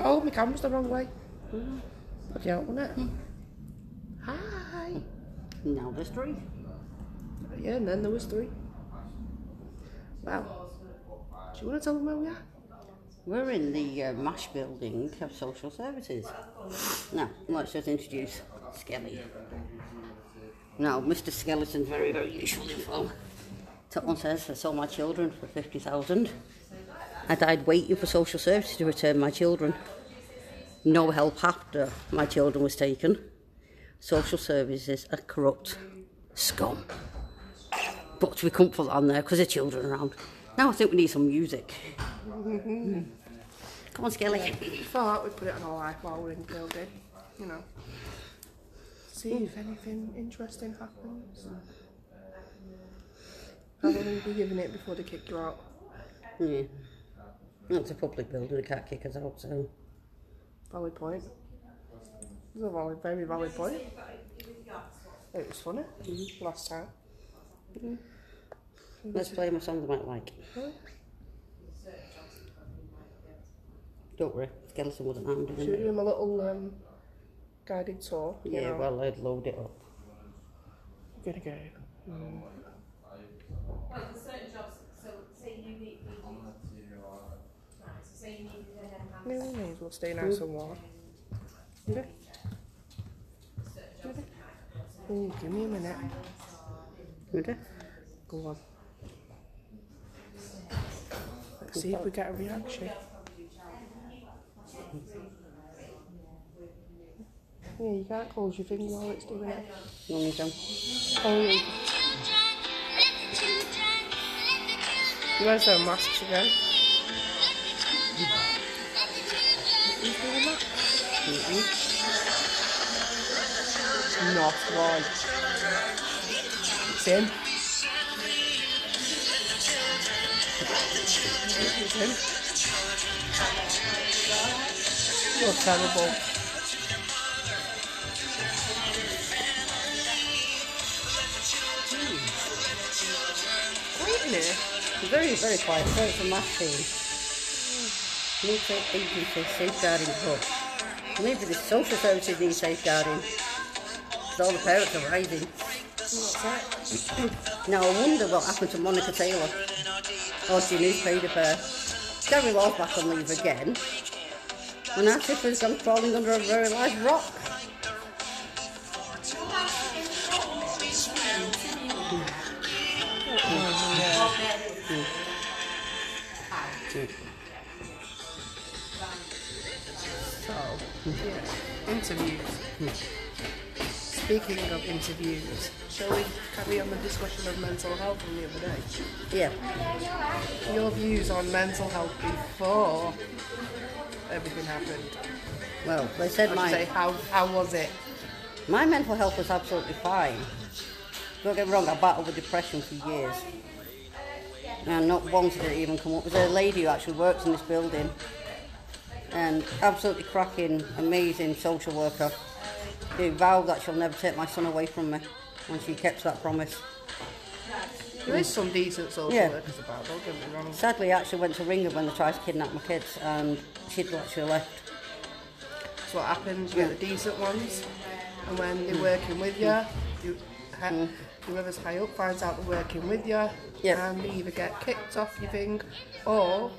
Oh, my camera's the wrong way. Bloody hell, wasn't it? Hi. Now there's 3. Yeah, and then there was 3. Well, do you want to tell them where we are? We're in the MASH building of social services. Now, let's just introduce Skelly. Now, Mr. Skeleton's very, very useful info. Top one says, I sold my children for 50,000. I died waiting for social services to return my children. No help after my children was taken. Social services are corrupt scum. But we couldn't put that on there because there are children around. Now I think we need some music. Come on, Skelly. I thought we'd put it on our life while we're in the building, you know. See if anything interesting happens. How long will you be giving it before they kick you out? Yeah. It's a public building, they can't kick us out, so... Valid point. It's a very valid point. It was funny last time. Let's play my songs I might like. Don't worry, Skeleton wasn't harmed. Should we do him a little guided tour? Yeah, know? well, I'd load it up. Gonna go. Well, for certain jobs, so say you need say you need We may as well stay nice and warm. Okay. Oh, give me a minute. Ready? Go on. Let's see if we get a reaction. Yeah, you can't close your finger while it's doing it. No, you don't. Oh, yeah. You guys have masks again. Who's doing that? Not one. It's in. It's in. You're terrible. Quiet in here. Very, very quiet. So it's a MASH team. New agency safeguarding hub. Maybe the social services need safeguarding. Because all the parents are rising. Now I wonder what happened to Monica Taylor. Or she newspaper fair. Gary was back on leave again. And our sister's gone crawling under a very large rock. So, yeah, interviews. Speaking of interviews, shall we carry on the discussion of mental health from the other day? Yeah. Your views on mental health before everything happened. Well, they said How was it? my mental health was absolutely fine. Don't get me wrong, I battled with depression for years. And not once did it even come up. There's a lady who actually works in this building. And absolutely cracking, amazing social worker who vowed that she'll never take my son away from me. And she kept that promise. There is some decent social workers about, don't get me wrong. Sadly, I actually went to ring her when they tried to kidnap my kids and she'd actually left. That's what happens, you get the decent ones. And when they're working with you, whoever's high up finds out they're working with you, and they either get kicked off your thing, or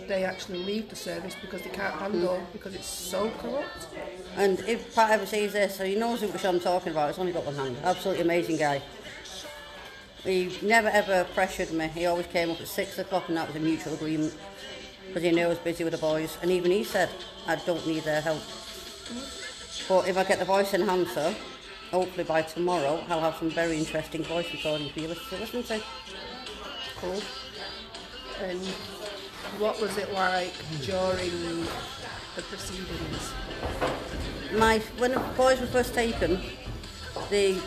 they actually leave the service because they can't handle, because it's so corrupt. And if Pat ever sees this, so he knows which I'm talking about, it's only got one hand. Absolutely amazing guy. He never ever pressured me. He always came up at 6 o'clock and that was a mutual agreement. Because he knew I was busy with the boys. And even he said, I don't need their help. But if I get the voice enhancer, hopefully by tomorrow, I'll have some very interesting voice recordings for you to listen to. Cool. And what was it like during the proceedings? When the boys were first taken, the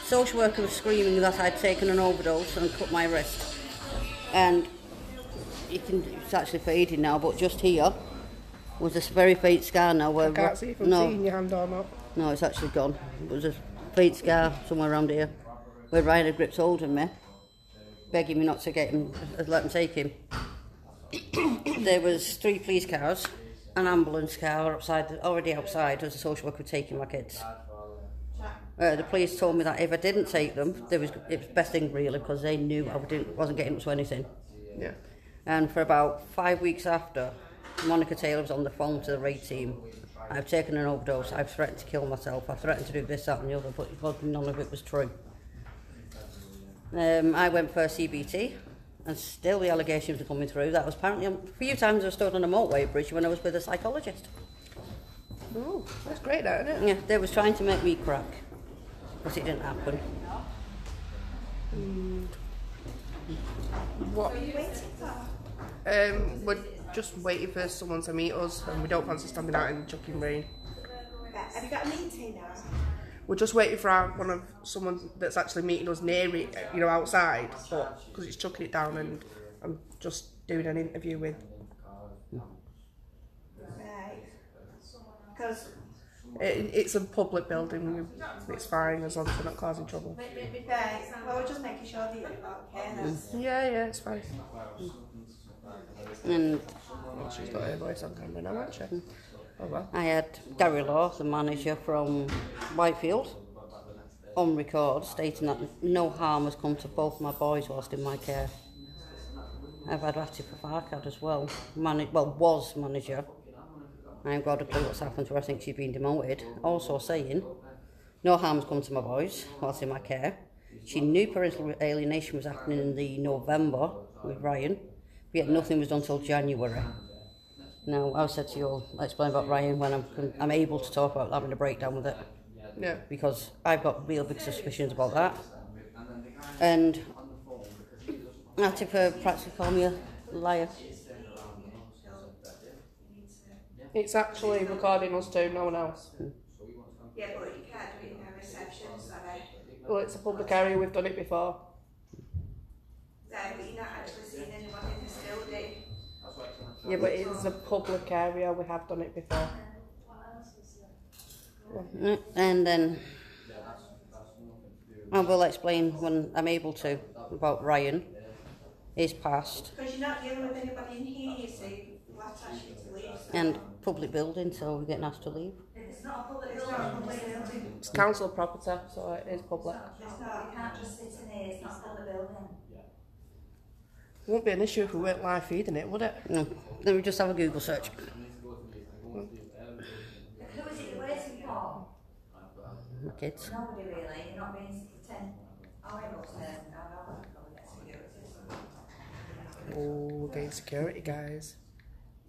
social worker was screaming that I'd taken an overdose and cut my wrist. And it's actually fading now, but just here was this very faint scar now. Where I can't see if I'm seeing your hand or not. No, it's actually gone. It was a faint scar somewhere around here where Ryan had gripped hold of me, begging me not to let him take him. There was 3 police cars an ambulance car already outside as a social worker taking my kids. The police told me that if I didn't take them, it was the best thing really, because they knew I wasn't getting up to anything. Yeah. And for about 5 weeks after, Monica Taylor was on the phone to the raid team. I've taken an overdose, I've threatened to kill myself, I've threatened to do this, that and the other, but none of it was true. I went for a CBT, and still the allegations were coming through. That was apparently a few times I stood on a motorway bridge when I was with a psychologist. Oh, that's great, that, isn't it? Yeah, they was trying to make me crack, but it didn't happen. What? We're just waiting for someone to meet us, and we don't fancy standing out in the chucking rain. Have you got a meeting now? We're just waiting for someone that's actually meeting us near it, outside, but because it's chucking it down, and I'm just doing an interview with. Right. Because It's a public building. It's fine as long as we're not causing trouble. right. Well, we're just making sure that you're okay. That's Yeah, it's fine. And Well, she's got her voice on camera now, hasn't she? Oh well. I had Gary Law, the manager from Whitefield, on record stating that no harm has come to both my boys whilst in my care. I've had Ratty for Farcad as well, was manager. I haven't got a clue what's happened to her, I think she's been demoted. Also saying, no harm has come to my boys whilst in my care. She knew parental alienation was happening in the November with Ryan, but yet nothing was done until January. Now, I said to you, I'll explain about Ryan when I'm able to talk about having a breakdown with it. Yeah. Because I've got real big suspicions about that. And Ratty for practically call me a liar. It's actually recording us too, no one else. yeah, but you can't do it in a reception, sorry. Well, it's a public area, we've done it before. Right, but you're not actually seeing anyone in this building. Yeah, but it's a public area, we have done it before. And then I will explain when I'm able to about Ryan, his past, Because you're not dealing with anybody in here, you see. We'll have to ask you to leave. and public building, so we're getting asked to leave. It's not a public building. It's council property, so it is public. It's not, you can't just sit in here, it's not a public building. It won't be an issue if we weren't live feeding it, would it? No, let me just have a Google search. Who is it you're waiting for? My kids. Nobody really, you're not being pretend. I'll wait upstairs now, I'll probably get security. Oh, we're getting security, guys.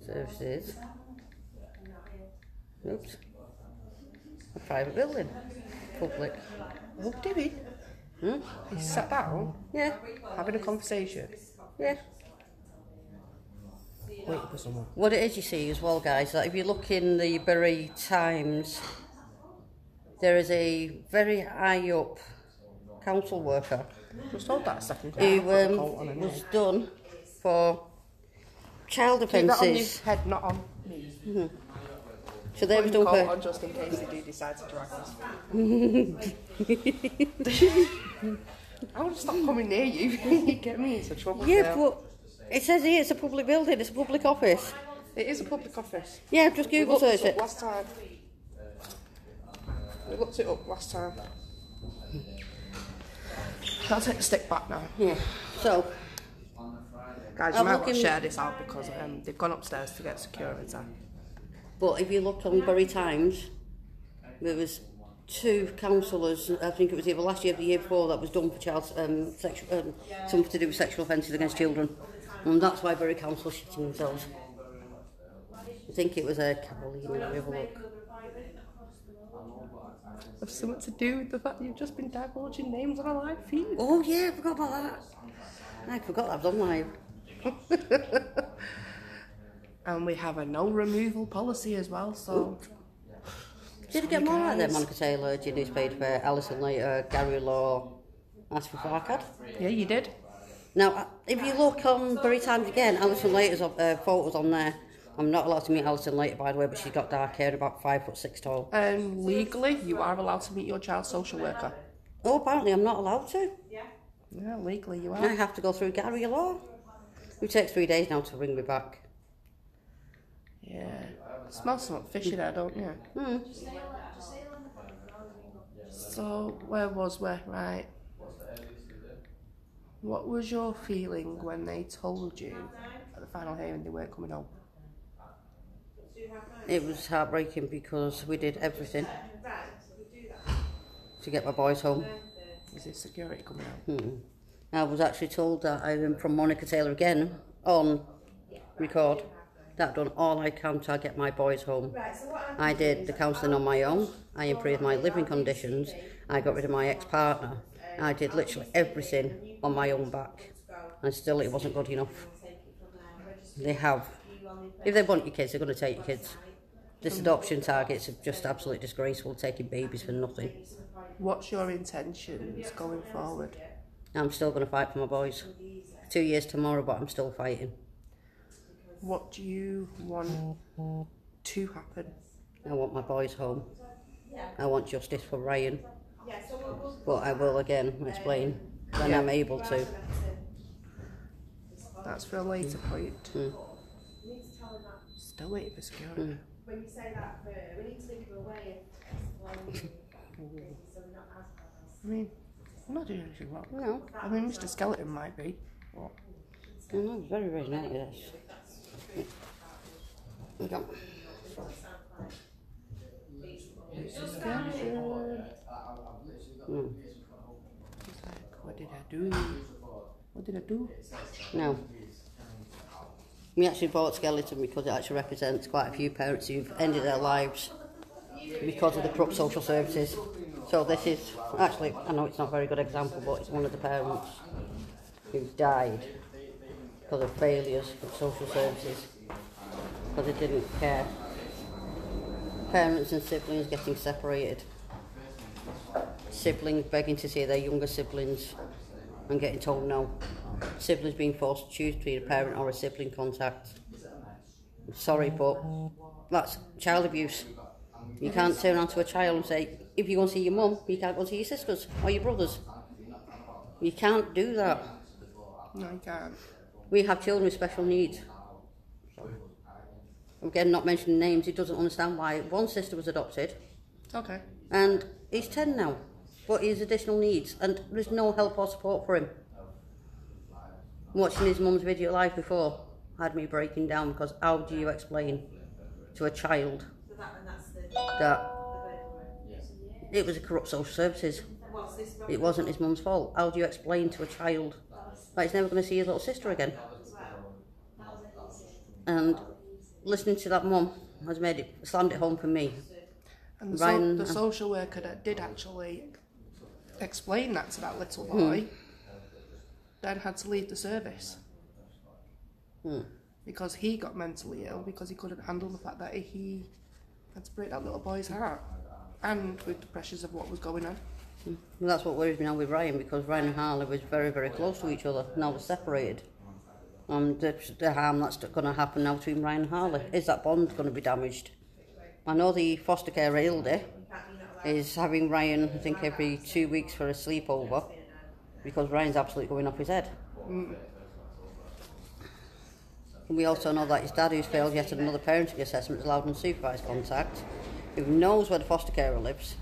Services. Oops. A private building. Public. Oh, did he? He sat down, Yeah. having a conversation, Yeah. waiting for someone. What it is, you see, as well, guys, that if you look in the Bury Times, there is a very high up council worker Just hold that a second. who I'll put the coat on in was there. done for child Keep that on your offences. head, not on me. So they was Put done the coat for on just in case they do decide to drag us. I want to stop coming near you. You get me into trouble. yeah, now. but it says here it's a public building, it's a public office. It is a public office. Yeah, just We Google looked search it up it. last time. We looked it up last time. I'll take the stick back now. Yeah. So Guys, you I'm might want to looking- share this out because they've gone upstairs to get security. but if you look on Bury Times, there was 2 councillors, I think it was either last year or the year before, that was done for something to do with sexual offences against children. And that's why Bury Council shitting themselves. I think it was a Carolina, let me have a look. Have something to do with the fact that you've just been divulging names on a live feed. Oh yeah, I forgot about that. I forgot that was on live. And we have a no removal policy as well, so... Did it get more like that? Monica Taylor, Ginny Spadefare, Alison Later, Gary Law, Ashley Farcad. Yeah, you did. Now, if you look on Bury Times again, Alison Later's photos on there. I'm not allowed to meet Alison Later, by the way, but she's got dark hair, about 5'6" tall. And legally, you are allowed to meet your child's social worker. Oh, apparently I'm not allowed to. Yeah, legally you I are. have to go through Gary Law, who takes 3 days now to ring me back. Yeah. Smells something fishy there, don't you? Mm. So, where was we? Right. What was your feeling when they told you at the final hearing they weren't coming home? It was heartbreaking because we did everything to get my boys home. Is it security coming out? Mm. I was actually told that from Monica Taylor again on record that I've done all I can to get my boys home. I did the counselling on my own. I improved my living conditions. I got rid of my ex-partner. I did literally everything on my own back, and still it wasn't good enough. They have. If they want your kids, they're going to take your kids. This adoption targets are just absolutely disgraceful, taking babies for nothing. What's your intentions going forward? I'm still going to fight for my boys. 2 years tomorrow, but I'm still fighting. What do you want to happen? I want my boys home. I want justice for Ryan. But I will again explain when I'm able to. That's for a later point. Mm. Still waiting for security. Mm. When you say that, we need to think of a way of explaining so we're not as I mean, I'm not doing anything wrong. No. I mean, Mr. Skeleton might be. But No, very, very naughty, yes. Okay. Mr. Skeleton. Mm. He's like, what did I do? What did I do? No. We actually bought Skeleton because it actually represents quite a few parents who've ended their lives because of the corrupt social services. So this is, actually, I know it's not a very good example, but it's one of the parents who died because of failures of social services, because they didn't care. Parents and siblings getting separated. Siblings begging to see their younger siblings and getting told no. Siblings being forced to choose between a parent or a sibling contact. I'm sorry, but that's child abuse. You can't turn around to a child and say, if you go and see your mum, you can't go and see your sisters or your brothers. You can't do that. No, you can't. We have children with special needs. Again, not mentioning names, he doesn't understand why one sister was adopted. Okay. And he's 10 now, but he has additional needs, and there's no help or support for him. Watching his mum's video live before had me breaking down, because how do you explain to a child that it was a corrupt social services? It wasn't his mum's fault. How do you explain to a child that he's never going to see his little sister again? And listening to that mum has slammed it home for me. And the social worker that did actually explain that to that little boy then had to leave the service because he got mentally ill, because he couldn't handle the fact that he had to break that little boy's heart, and with the pressures of what was going on. Well, that's what worries me now with Ryan, because Ryan and Harley was very, very close to each other. Now they're separated. The harm that's going to happen now between Ryan and Harley, is that bond going to be damaged? I know the foster care Hilda is having Ryan, I think, every 2 weeks for a sleepover, because Ryan's absolutely going off his head. And we also know that his dad, who's failed yet another parenting assessment, is allowed unsupervised contact, who knows where the foster carer lives,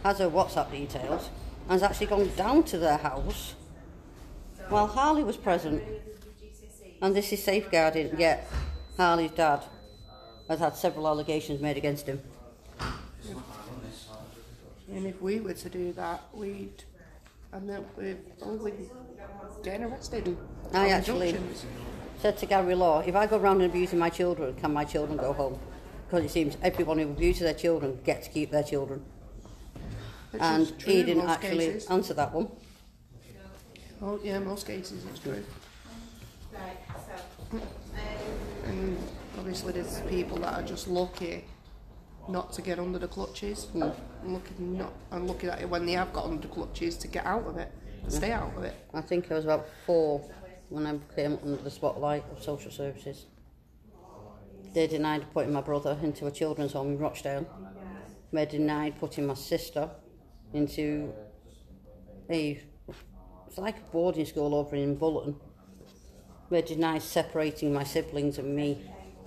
has her WhatsApp details, and has actually gone down to their house while Harley was present. And this is safeguarding, yet Harley's dad has had several allegations made against him. And if we were to do that, we'd end up with only getting arrested. I actually said to Gary Law, if I go around and abusing my children, can my children go home? Because it seems everyone who abuses their children gets to keep their children. Which And he didn't actually cases. answer that one. Oh yeah, most cases it's true. Right, so, And obviously there's people that are just lucky not to get under the clutches, lucky that when they have got under the clutches to get out of it, to stay out of it. I think I was about 4 when I came under the spotlight of social services. They denied putting my brother into a children's home in Rochdale. They denied putting my sister into it's like a boarding school over in Bulletin. They denied separating my siblings and me.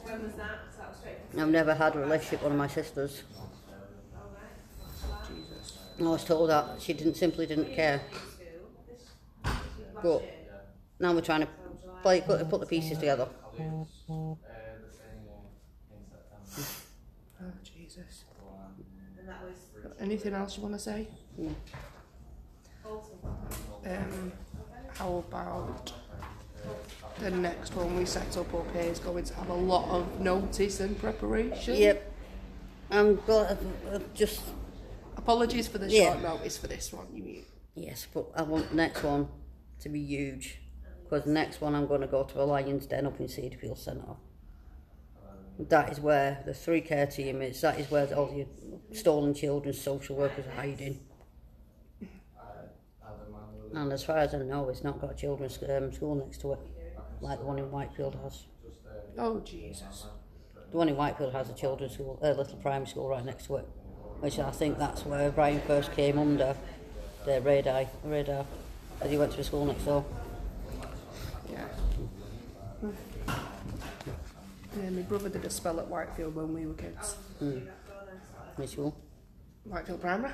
when was that? So that was straight from I've never had a relationship with one of my sisters. Jesus. I was told that she simply didn't care. But now we're trying to put the pieces together. Oh, Jesus. Anything else you want to say? How about the next one we set up okay is going to have a lot of notice and preparation? Yep. I'm just... Apologies for the short notice for this one, you mean? Yes, but I want the next one to be huge. Because the next one I'm going to go to a lion's den up in Cedarfield Centre. That is where the 3 care team is. That is where all the stolen children's social workers are hiding. And as far as I know, it's not got a children's school next to it, like the one in Whitefield has. Oh, Jesus. The one in Whitefield has a children's school, a little primary school right next to it, which I think that's where Brian first came under their radar, as he went to a school next door. Yeah. Yeah, my brother did a spell at Whitefield when we were kids. Which school? Whitefield Primary.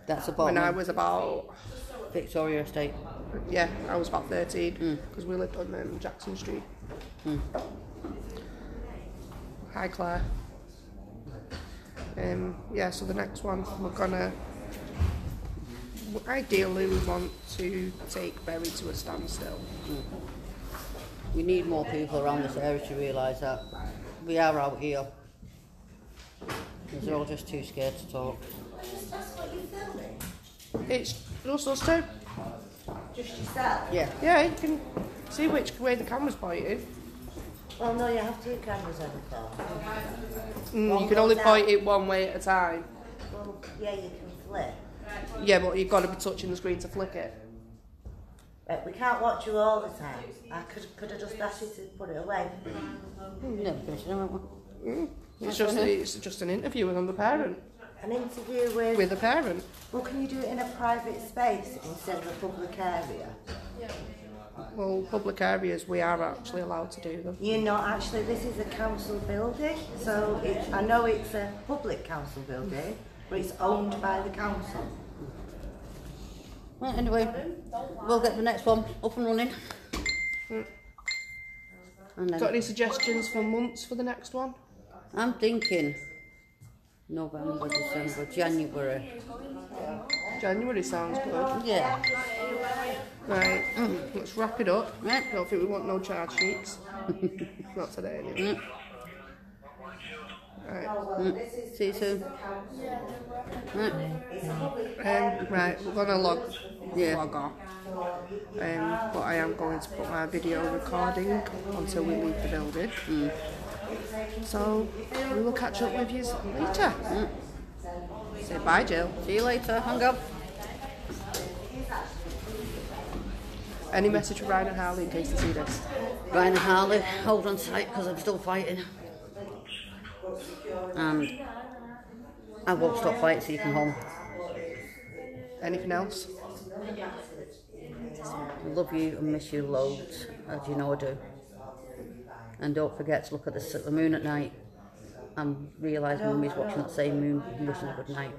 That's about when I was about... Victoria Estate. Yeah, I was about 13 because we lived on Jackson Street. Hi Claire. Yeah, so the next one we're gonna... Ideally we want to take Berry to a standstill. We need more people around this area to realise that we are out here. They're all just too scared to talk. It's just us two. Just yourself? Yeah. Yeah, you can see which way the camera's pointing. Well, no, you have 2 cameras on the car. You can only point it one way at a time. Well, yeah, you can flip. Yeah, but you've got to be touching the screen to flick it. Right, we can't watch you all the time. I could have just asked you to put it away. Never finished it, haven't we? It's just an interview with another parent. An interview with... With a parent. Well, can you do it in a private space instead of a public area? Well, public areas, we are actually allowed to do them. You're not actually. This is a council building, so I know it's a public council building, but it's owned by the council. Right, anyway, we'll get the next one up and running. And then Got any suggestions for months for the next one? I'm thinking November, December, January. January sounds good. Yeah. Right, let's wrap it up. Right. I don't think we want no charge sheets. Not today anyway. Right. See you soon. Right, we're gonna log off. But I am going to put my video recording until we leave the building. So we will catch up with you later. Say bye, Jill. See you later. Hang up. Any message for Ryan and Harley in case they see this? Ryan and Harley, hold on tight because I'm still fighting. And I won't stop fighting till you come home. Anything else? I love you and miss you loads, as you know I do. And don't forget to look at the moon at night and realise Mummy's watching that same moon and wishing a good night.